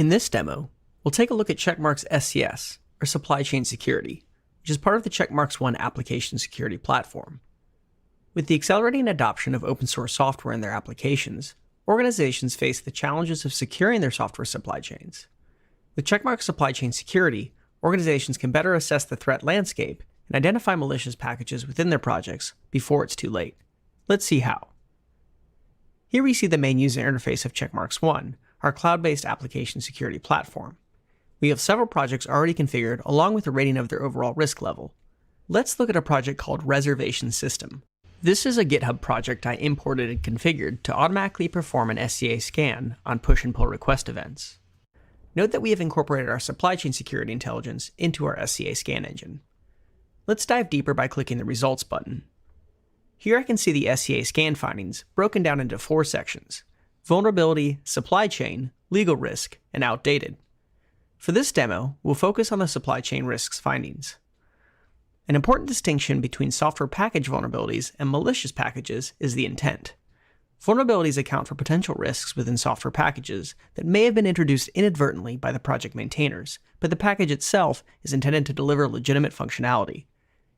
In this demo, we'll take a look at Checkmarx SCS, or Supply Chain Security, which is part of the Checkmarx One application security platform. With the accelerating adoption of open source software in their applications, organizations face the challenges of securing their software supply chains. With Checkmarx Supply Chain Security, organizations can better assess the threat landscape and identify malicious packages within their projects before it's too late. Let's see how. Here we see the main user interface of Checkmarx One, our cloud-based application security platform. We have several projects already configured along with a rating of their overall risk level. Let's look at a project called Reservation System. This is a GitHub project I imported and configured to automatically perform an SCA scan on push and pull request events. Note that we have incorporated our supply chain security intelligence into our SCA scan engine. Let's dive deeper by clicking the Results button. Here I can see the SCA scan findings broken down into 4 sections: Vulnerability, Supply Chain, Legal Risk, and Outdated. For this demo, we'll focus on the supply chain risks findings. An important distinction between software package vulnerabilities and malicious packages is the intent. Vulnerabilities account for potential risks within software packages that may have been introduced inadvertently by the project maintainers, but the package itself is intended to deliver legitimate functionality.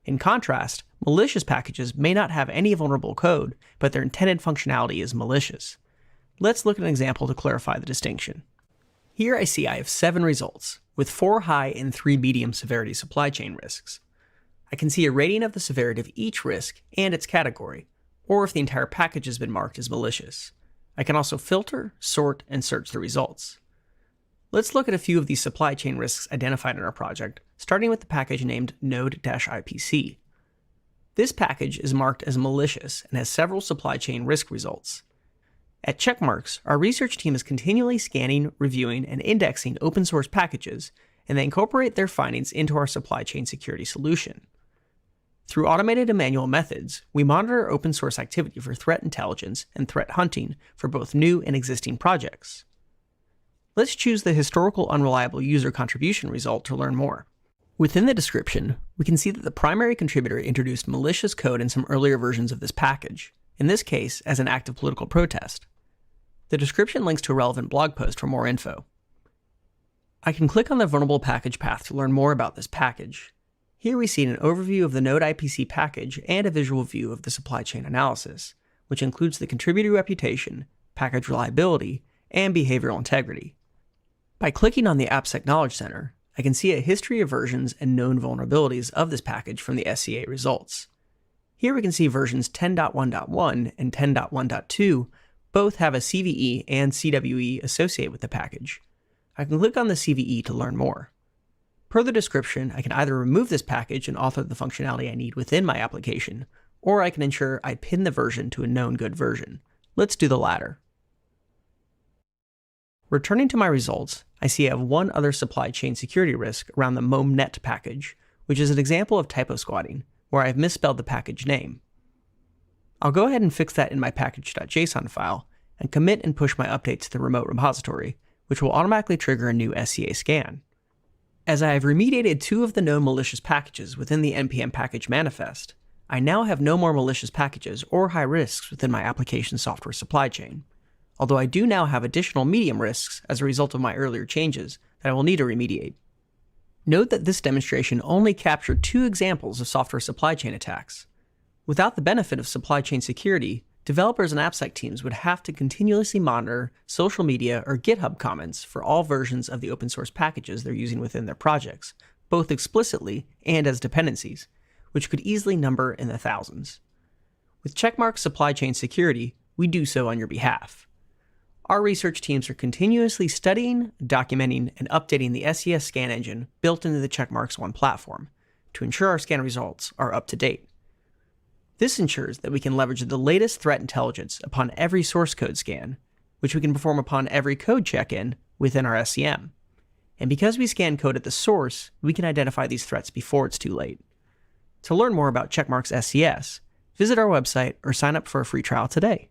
In contrast, malicious packages may not have any vulnerable code, but their intended functionality is malicious. Let's look at an example to clarify the distinction. Here I see I have 7 results, with 4 high and 3 medium severity supply chain risks. I can see a rating of the severity of each risk and its category, or if the entire package has been marked as malicious. I can also filter, sort, and search the results. Let's look at a few of these supply chain risks identified in our project, starting with the package named node-ipc. This package is marked as malicious and has several supply chain risk results. At Checkmarx, our research team is continually scanning, reviewing, and indexing open source packages, and they incorporate their findings into our supply chain security solution. Through automated and manual methods, we monitor open source activity for threat intelligence and threat hunting for both new and existing projects. Let's choose the historical unreliable user contribution result to learn more. Within the description, we can see that the primary contributor introduced malicious code in some earlier versions of this package, in this case as an act of political protest. The description links to a relevant blog post for more info. I can click on the vulnerable package path to learn more about this package. Here we see an overview of the node-ipc package and a visual view of the supply chain analysis, which includes the contributor reputation, package reliability, and behavioral integrity. By clicking on the AppSec Knowledge Center, I can see a history of versions and known vulnerabilities of this package from the SCA results. Here we can see versions 10.1.1 and 10.1.2 both have a CVE and CWE associated with the package. I can click on the CVE to learn more. Per the description, I can either remove this package and author the functionality I need within my application, or I can ensure I pin the version to a known good version. Let's do the latter. Returning to my results, I see I have one other supply chain security risk around the momnet package, which is an example of typo squatting, where I have misspelled the package name. I'll go ahead and fix that in my package.json file, and commit and push my update to the remote repository, which will automatically trigger a new SCA scan. As I have remediated 2 of the known malicious packages within the npm package manifest, I now have no more malicious packages or high risks within my application software supply chain, although I do now have additional medium risks as a result of my earlier changes that I will need to remediate. Note that this demonstration only captured 2 examples of software supply chain attacks. Without the benefit of supply chain security, developers and AppSec teams would have to continuously monitor social media or GitHub comments for all versions of the open source packages they're using within their projects, both explicitly and as dependencies, which could easily number in the thousands. With Checkmarx Supply Chain Security, we do so on your behalf. Our research teams are continuously studying, documenting, and updating the SCS scan engine built into the Checkmarx One platform to ensure our scan results are up to date. This ensures that we can leverage the latest threat intelligence upon every source code scan, which we can perform upon every code check-in within our SCM. And because we scan code at the source, we can identify these threats before it's too late. To learn more about Checkmarx SCS, visit our website or sign up for a free trial today.